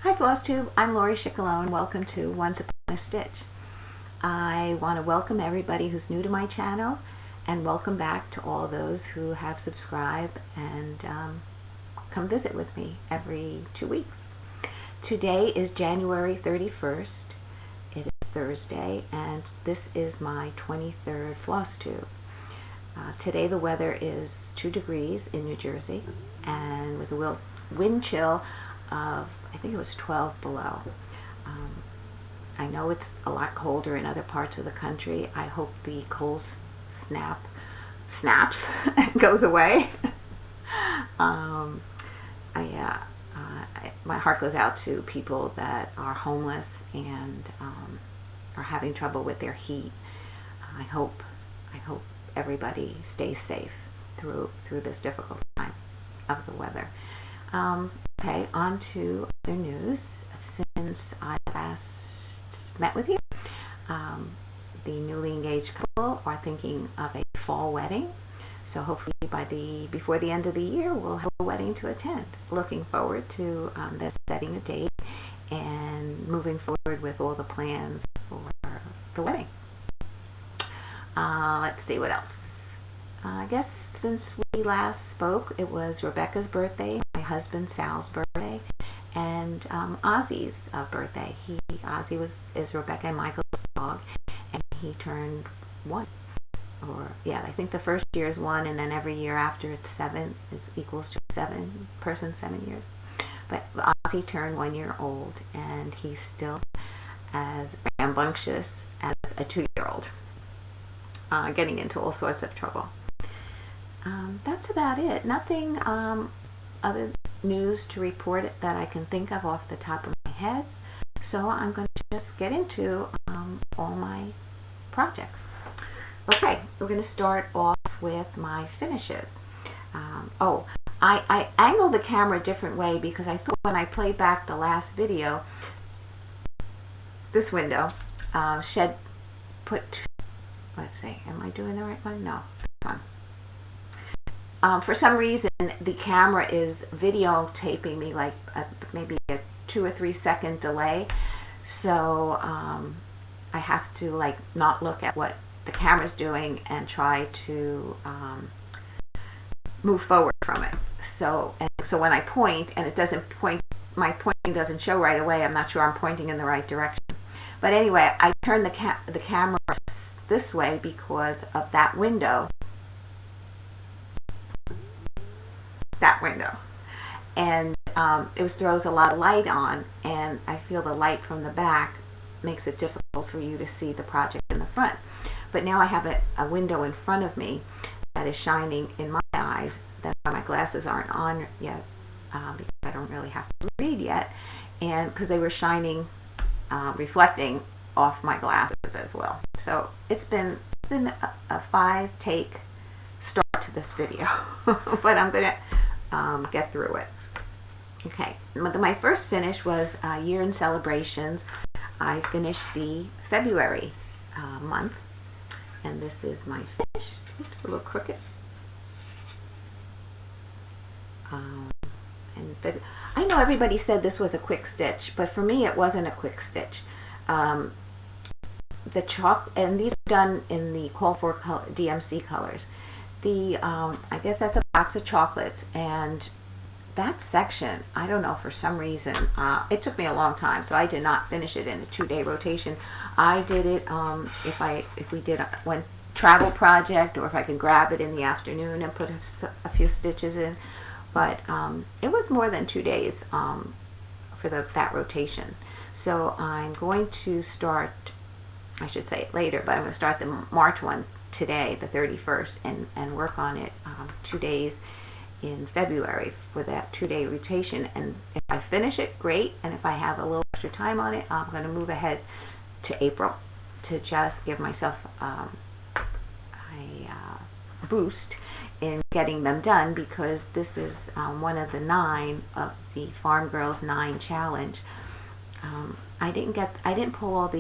Hi Flosstube, I'm Lori Schickalone. Welcome to Once Upon a Stitch. I want to welcome everybody who's new to my channel and welcome back to all those who have subscribed and come visit with me every 2 weeks. Today is January 31st. It is Thursday and this is my 23rd Flosstube. Today the weather is 2 degrees in New Jersey and with a wind chill of, I think it was 12 below. I know it's a lot colder in other parts of the country. I hope the cold snaps goes away. My heart goes out to people that are homeless and are having trouble with their heat. I hope everybody stays safe through this difficult time of the weather. Okay, on to other news. Since I last met with you, the newly engaged couple are thinking of a fall wedding. So hopefully before the end of the year, we'll have a wedding to attend. Looking forward to them setting a date and moving forward with all the plans for the wedding. Let's see what else. I guess since we last spoke, it was Rebecca's birthday, my husband Sal's birthday, and Ozzy's birthday. Ozzy is Rebecca and Michael's dog, and he turned 1. Or yeah, I think the first year is 1, and then every year after it's 7 is equals to 7 years. But Ozzy turned 1 year old, and he's still as rambunctious as a 2-year-old, getting into all sorts of trouble. That's about it. Nothing other news to report that I can think of off the top of my head. So I'm going to just get into all my projects. Okay, we're going to start off with my finishes. I angled the camera a different way because I thought when I played back the last video, this window, let's see, am I doing the right one? No, this one. For some reason, the camera is videotaping me like maybe a 2 or 3 second delay. So I have to like not look at what the camera's doing and try to move forward from it. So when I point and it doesn't point, my pointing doesn't show right away. I'm not sure I'm pointing in the right direction. But anyway, I turned the camera this way because of that window. And it throws a lot of light on, and I feel the light from the back makes it difficult for you to see the project in the front. But now I have a window in front of me that is shining in my eyes. That's why my glasses aren't on yet, because I don't really have to read yet, and because they were shining, reflecting off my glasses as well. So it's been a 5-take start to this video, but I'm gonna get through it. Okay, my first finish was Year in Celebrations. I finished the February month, and this is my finish. Oops, a little crooked. I know everybody said this was a quick stitch, but for me it wasn't a quick stitch. The chalk, and these are done in the Call for DMC colors. I guess that's a box of chocolates, and that section, I don't know, for some reason, it took me a long time, so I did not finish it in a 2-day rotation. I did it if we did one travel project, or if I could grab it in the afternoon and put a few stitches in. But it was more than 2 days for that rotation. So I'm going to start, I should say it later, but I'm going to start the March one today, the 31st, and work on it 2 days in February for that 2-day rotation. And if I finish it, great. And if I have a little extra time on it, I'm going to move ahead to April to just give myself a boost in getting them done, because this is one of the 9 of the Farm Girls 9 challenge. I didn't pull all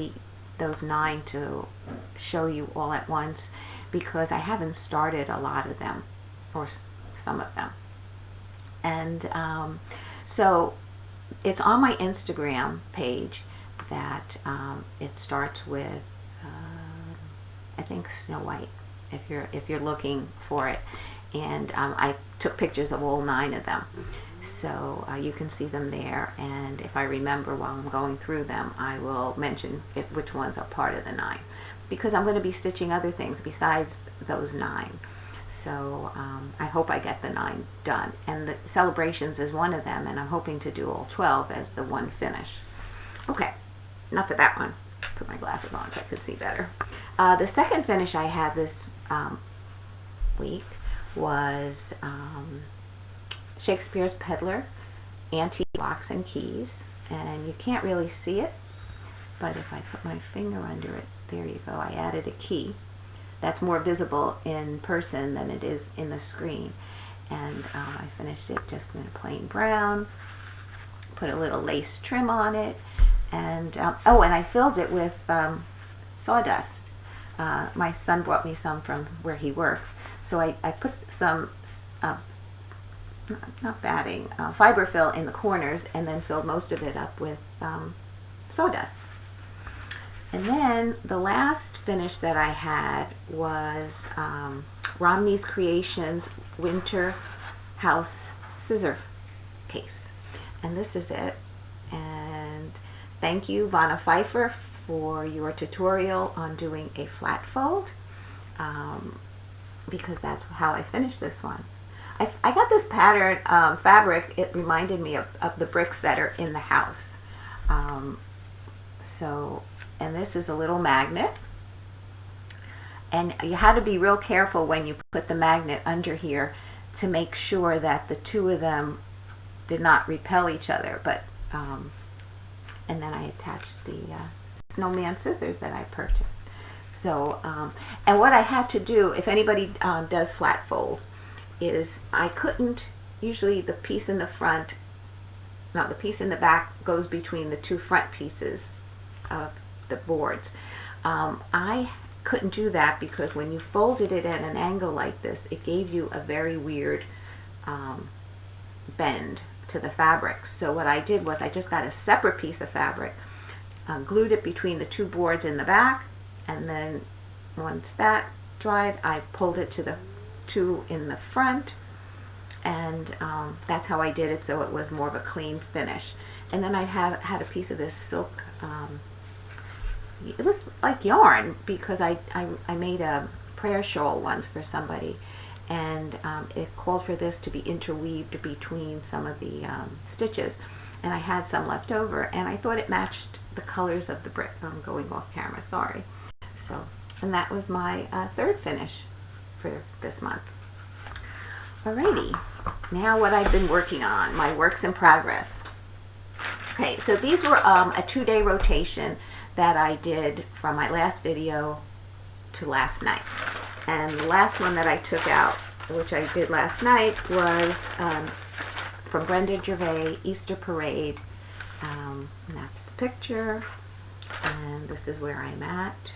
those 9 to show you all at once because I haven't started a lot of them, or some of them. And so it's on my Instagram page that it starts with I think Snow White, if you're looking for it, and I took pictures of all 9 of them, so you can see them there. And if I remember while I'm going through them, I will mention which ones are part of the 9, because I'm going to be stitching other things besides those 9. So I hope I get the 9 done, and the Celebrations is one of them, and I'm hoping to do all 12 as the one finish. Okay, enough of that one. Put my glasses on so I could see better. The second finish I had this week was Shakespeare's Peddler, Antique Locks and Keys, and you can't really see it, but if I put my finger under it, there you go, I added a key. That's more visible in person than it is in the screen. And I finished it just in a plain brown, put a little lace trim on it, and oh, and I filled it with sawdust. My son brought me some from where he works, so I put some not batting, fiber fill in the corners, and then filled most of it up with sawdust. And then the last finish that I had was Romney's Creations Winter House Scissor case. And this is it. And thank you, Vonna Pfeiffer, for your tutorial on doing a flat fold, because that's how I finished this one. I got this pattern fabric. It reminded me of the bricks that are in the house. And this is a little magnet, and you had to be real careful when you put the magnet under here to make sure that the 2 of them did not repel each other. But and then I attached the snowman scissors that I purchased. So and what I had to do, if anybody does flat folds, is I couldn't, usually the piece in the front, no, the piece in the back goes between the 2 front pieces of the boards. I couldn't do that because when you folded it at an angle like this, it gave you a very weird bend to the fabric. So what I did was I just got a separate piece of fabric, glued it between the 2 boards in the back, and then once that dried, I pulled it to the 2 in the front, and that's how I did it, so it was more of a clean finish. And then I had a piece of this silk, it was like yarn, because I made a prayer shawl once for somebody, and it called for this to be interweaved between some of the stitches, and I had some left over, and I thought it matched the colors of the brick. I'm going off camera, sorry. So, and that was my 3rd finish for this month. Alrighty, now what I've been working on, my works in progress. Okay, so these were a 2-day rotation that I did from my last video to last night. And the last one that I took out, which I did last night, was from Brenda Gervais, Easter Parade. And that's the picture. And this is where I'm at.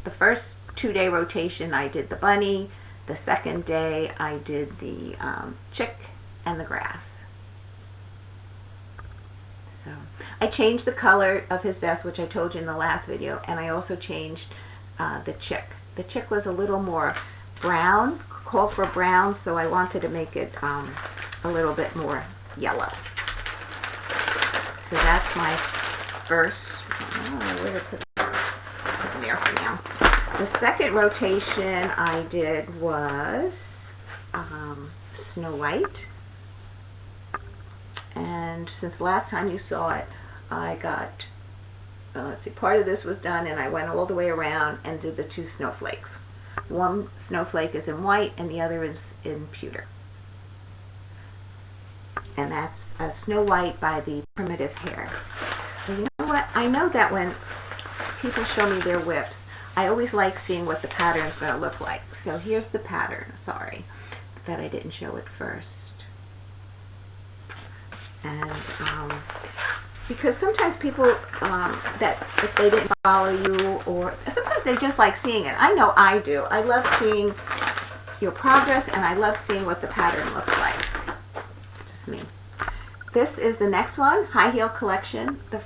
The first 2-day rotation I did the bunny. The second day I did the chick and the grass. So I changed the color of his vest, which I told you in the last video, and I also changed the chick. The chick was a little more brown, called for brown, so I wanted to make it a little bit more yellow. So that's my first, I don't know where to put it there for now. The second rotation I did was Snow White. And since last time you saw it, I got, let's see, part of this was done, and I went all the way around and did the 2 snowflakes. One snowflake is in white and the other is in pewter. And that's Snow White by the Primitive Hair. And you know what? I know that when people show me their whips, I always like seeing what the pattern's going to look like. So here's the pattern. Sorry that I didn't show it first. And because sometimes people that if they didn't follow you, or sometimes they just like seeing it. I know I do. I love seeing your progress, and I love seeing what the pattern looks like. Just me. this is the next one, High Heel Collection. The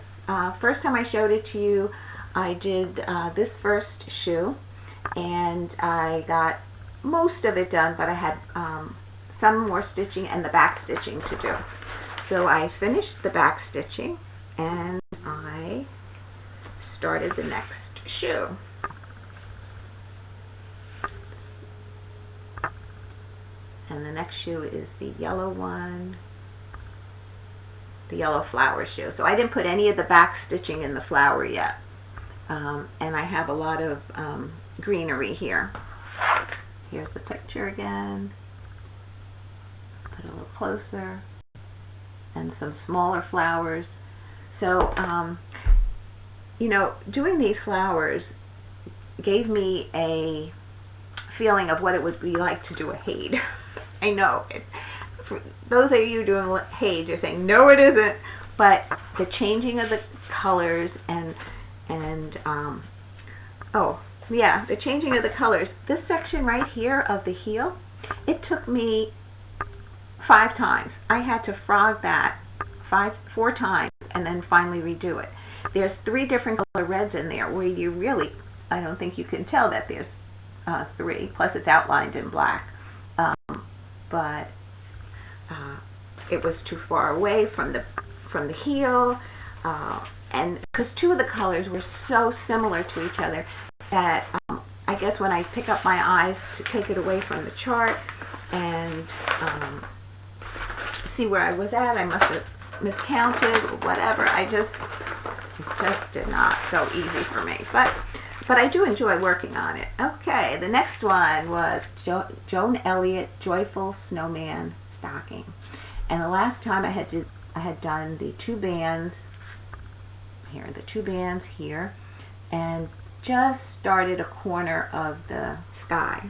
first time I showed it to you, I did this first shoe, and I got most of it done, but I had some more stitching and the back stitching to do. So I finished the back stitching and I started the next shoe. And the next shoe is the yellow one, the yellow flower shoe. So I didn't put any of the back stitching in the flower yet. And I have a lot of greenery here. Here's the picture again. Put a little closer. And some smaller flowers. So, you know, doing these flowers gave me a feeling of what it would be like to do a Haid. I know, for those of you doing Haid, you're saying, no it isn't, but the changing of the colors and oh, yeah, the changing of the colors. This section right here of the heel, it took me 5 times. I had to frog that 4 times and then finally redo it. There's 3 different color reds in there where you really, I don't think you can tell that there's 3, plus it's outlined in black. But it was too far away from the heel, and because 2 of the colors were so similar to each other that I guess when I pick up my eyes to take it away from the chart and see where I was at, I must have miscounted or whatever. It just did not go easy for me, but I do enjoy working on it. Okay, the next one was Joan Elliott Joyful Snowman Stocking, and the last time I had done the 2 bands here, the 2 bands here, and just started a corner of the sky.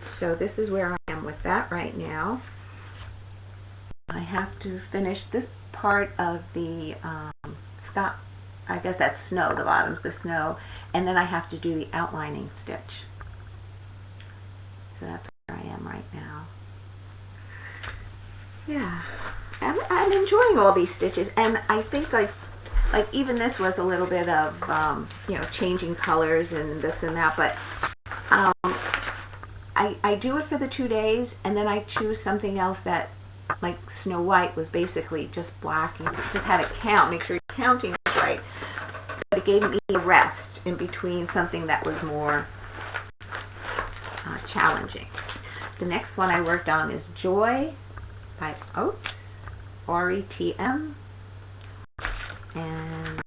So this is where I am with that right now. I have to finish this part of the sky. I guess that's snow, the bottom's the snow, and then I have to do the outlining stitch. So that's where I am right now. Yeah, I'm enjoying all these stitches, and I think like even this was a little bit of you know, changing colors and this and that, but I do it for the 2 days, and then I choose something else that, like Snow White was basically just black. You just had to count, make sure you're counting right. But it gave me a rest in between something that was more challenging. The next one I worked on is Joy by Oats, R-E-T-M, and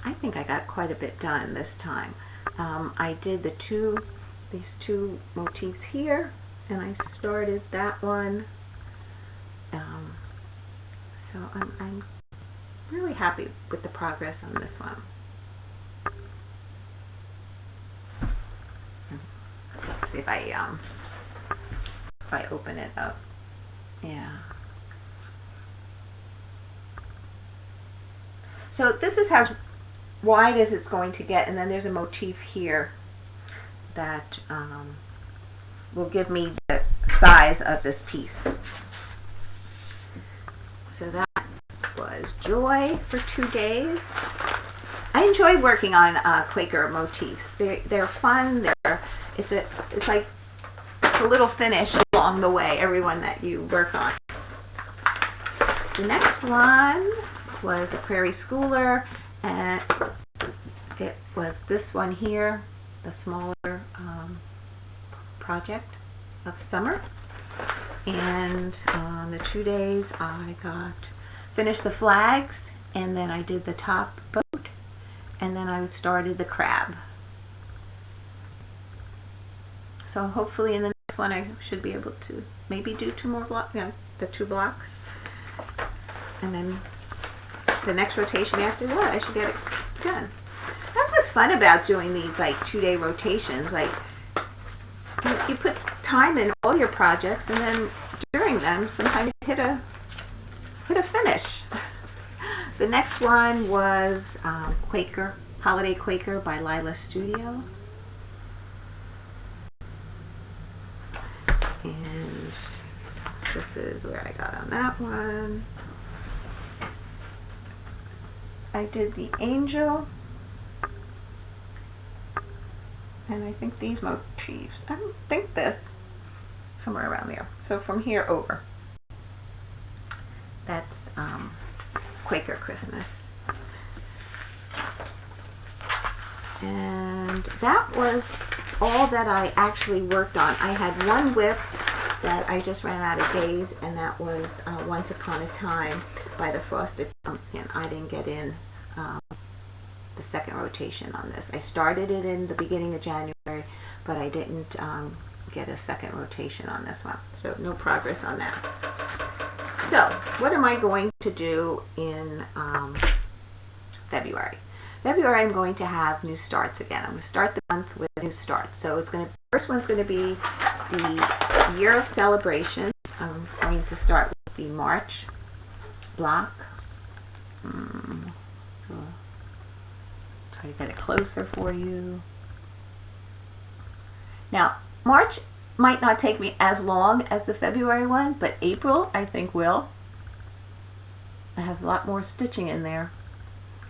I think I got quite a bit done this time. I did these 2 motifs here, and I started that one. So I'm really happy with the progress on this one. Let's see if I open it up. Yeah. So this is as wide as it's going to get, and then there's a motif here that will give me the size of this piece. So that was Joy for 2 days. I enjoy working on Quaker motifs. They're fun. It's like a little finish along the way, everyone that you work on. The next one was a Prairie Schooler, and it was this one here, the smaller project of summer. And on the 2 days I finished the flags, and then I did the top boat, and then I started the crab. So hopefully in the next one I should be able to maybe do 2 more blocks, the 2 blocks, and then the next rotation after that I should get it done. That's what's fun about doing these like 2-day rotations. Like you put time in all your projects, and then during them sometimes you hit a finish. The next one was Quaker, Holiday Quaker by Lila Studio. And this is where I got on that one. I did the angel, and I think these motifs, I don't think this, somewhere around there. So from here over, that's Quaker Christmas. And that was all that I actually worked on. I had one whip that I just ran out of days, and that was Once Upon a Time by the Frosted Pumpkin. I didn't get in the second rotation on this. I started it in the beginning of January, but I didn't get a second rotation on this one. So no progress on that. So what am I going to do in February? February, I'm going to have new starts again. I'm going to start the month with a new start. So it's going to, first one's going to be the year of celebrations. I'm going to start with the March block. Try to get it closer for you. Now, March might not take me as long as the February one, but April, I think, will. It has a lot more stitching in there.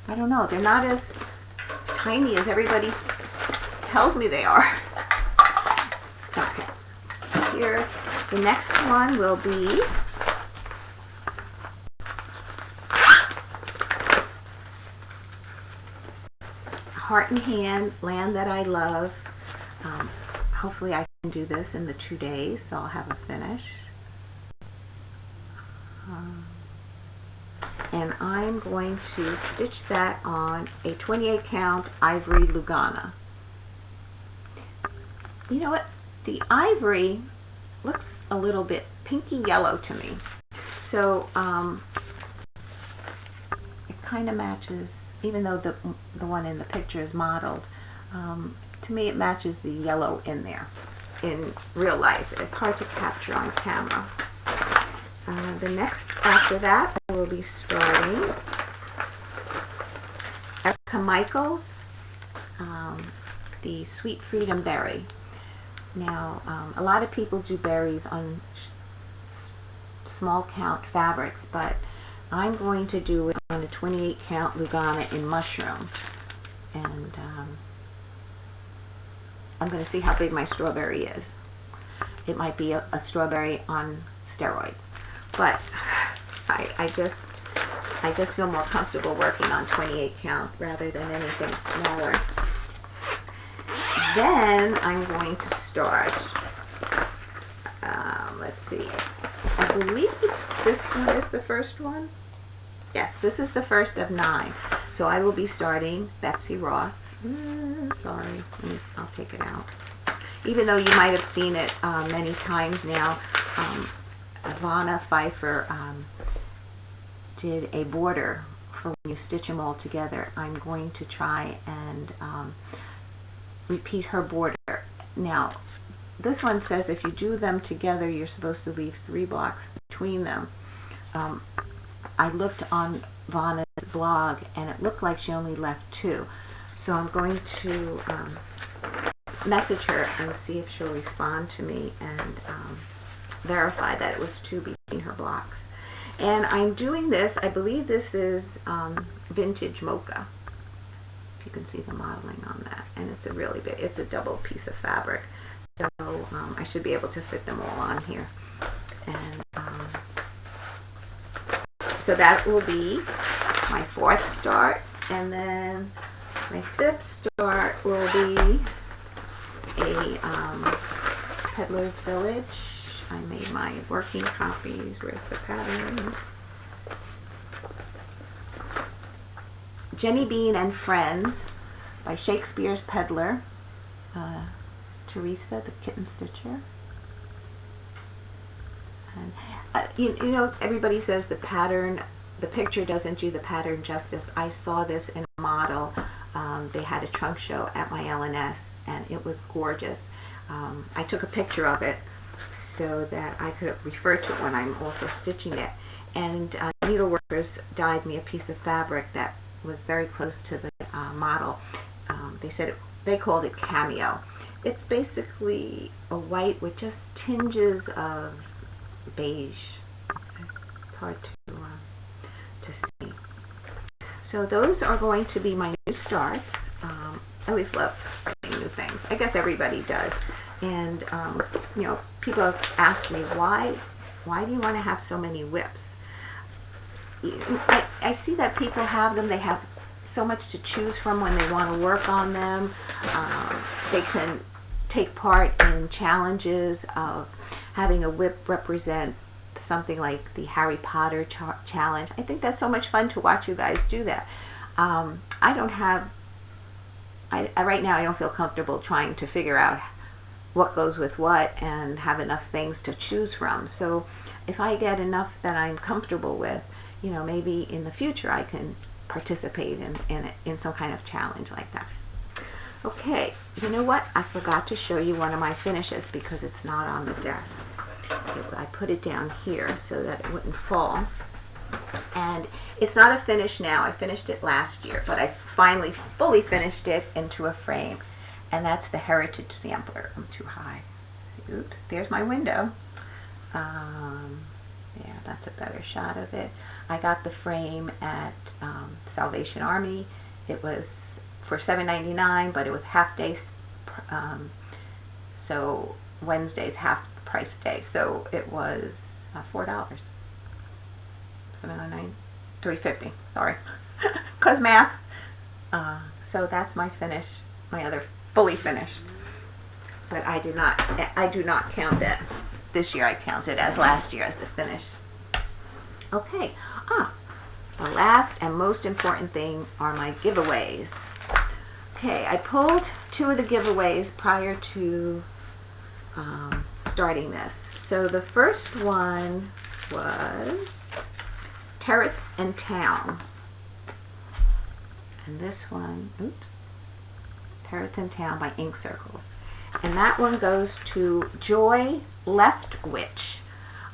I don't know, they're not as tiny as everybody tells me they are. Okay, so here, the next one will be Heart and Hand, Land That I Love. Hopefully I can do this in the 2 days, so I'll have a finish. And I'm going to stitch that on a 28 count ivory Lugana. You know what? The ivory looks a little bit pinky yellow to me. So it kind of matches, even though the one in the picture is modeled, to me it matches the yellow in there. In real life, it's hard to capture on camera. The next, after that, I will be starting Erica Michaels, the Sweet Freedom Berry. Now, a lot of people do berries on small count fabrics, but I'm going to do it on a 28 count Lugana in mushroom. And I'm going to see how big my strawberry is. It might be a strawberry on steroids. But I just feel more comfortable working on 28 count rather than anything smaller. Then I'm going to start, let's see, I believe this one is the first one. Yes, this is the first of 9. So I will be starting Betsy Ross. Sorry, I'll take it out. Even though you might have seen it many times now, Vonna Pfeiffer did a border for when you stitch them all together. I'm going to try and repeat her border. Now, this one says if you do them together, you're supposed to leave 3 blocks between them. I looked on Vonna's blog, and it looked like she only left 2. So I'm going to message her and see if she'll respond to me and verify that it was 2 between her blocks. And I'm doing this, I believe this is vintage mocha, if you can see the modeling on that. And it's a really big, it's a double piece of fabric, so I should be able to fit them all on here. And so that will be my 4th start, and then my 5th start will be a Peddler's Village. I made my working copies with the pattern. Jenny Bean and Friends by Shakespeare's Peddler. Teresa, the kitten stitcher. And you know, everybody says the pattern, the picture doesn't do the pattern justice. I saw this in a model. They had a trunk show at my LNS, and it was gorgeous. I took a picture of it so that I could refer to it when I'm also stitching it. And needleworkers dyed me a piece of fabric that was very close to the model. They said they called it cameo, it's basically a white with just tinges of beige. It's hard to see. So those are going to be my new starts. I always love starting new things. I guess everybody does. And you know, people have asked me, why do you want to have so many whips? I see that people have them. They have so much to choose from when they want to work on them. They can take part in challenges of having a whip represent something like the Harry Potter challenge. I think that's so much fun to watch you guys do that. I don't have, right now I don't feel comfortable trying to figure out what goes with what and have enough things to choose from. So if I get enough that I'm comfortable with, you know, maybe in the future I can participate in some kind of challenge like that. Okay, you know what? I forgot to show you one of my finishes because it's not on the desk. I put it down here so that it wouldn't fall. And it's not a finish now. I finished it last year, but I finally fully finished it into a frame. And that's the Heritage Sampler. I'm too high. Oops, there's my window. Yeah, that's a better shot of it. I got the frame at Salvation Army. It was for $7.99, but it was half day, so Wednesday's half price day, so it was $4. $7.99, $3.50. Sorry, cause math. So that's my finish, my other fully finished. But I do not count that. This year I counted as last year as the finish. Okay. The last and most important thing are my giveaways. Okay, I pulled 2 of the giveaways prior to starting this. So the first one was Terrets in Town. And this one, oops, Terrets in Town by Ink Circles. And that one goes to Joy Leftwich.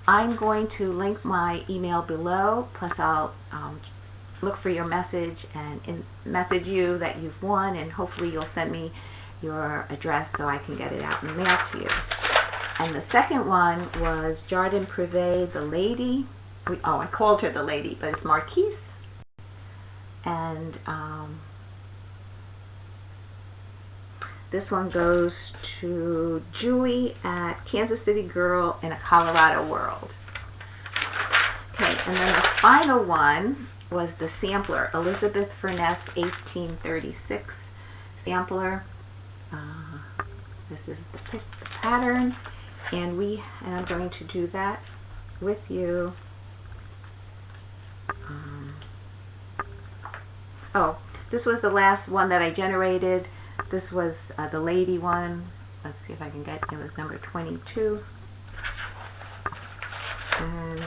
I'm going to link my email below, plus I'll look for your message and message you that you've won, and hopefully you'll send me your address so I can get it out and mail to you. And the second one was Jardin Privé, the lady. I called her the lady, but it's Marquise. And this one goes to Julie at Kansas City Girl in a Colorado World. Okay, and then the final one was the sampler, Elizabeth Furness 1836 sampler. This is the pattern, and I'm going to do that with you. This was the last one that I generated. This was the lady one. Let's see if I can get it. It was number 22. And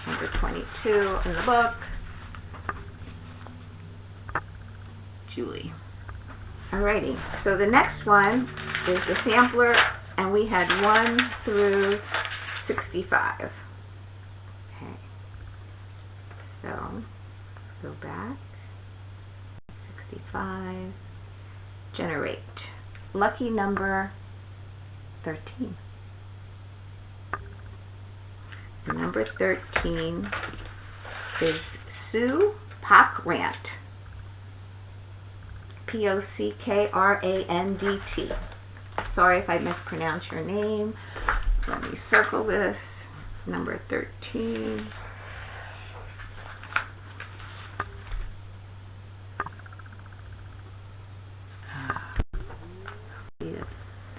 number 22 in the book. Julie. Alrighty. So the next one is the sampler, and we had 1 through 65. Okay. So let's go back. 65. Generate. Lucky number 13. And number 13 is Sue Pockrant. P-O-C-K-R-A-N-D-T. Sorry if I mispronounce your name. Let me circle this. Number 13.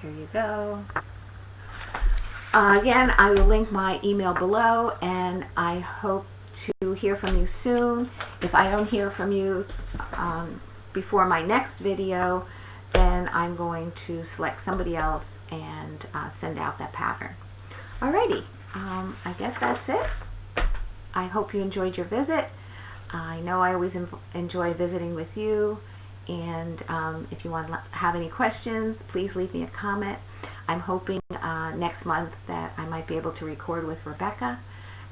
There you go. Again, I will link my email below, and I hope to hear from you soon. If I don't hear from you before my next video, then I'm going to select somebody else and send out that pattern. Alrighty, I guess that's it. I hope you enjoyed your visit. I know I always enjoy visiting with you. And if you want to have any questions, please leave me a comment. I'm hoping next month that I might be able to record with Rebecca.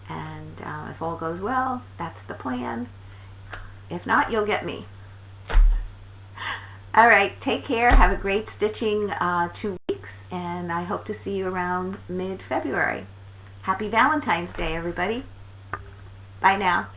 And if all goes well, that's the plan. If not, you'll get me. All right, take care. Have a great stitching 2 weeks, and I hope to see you around mid-February. Happy Valentine's Day, everybody. Bye now.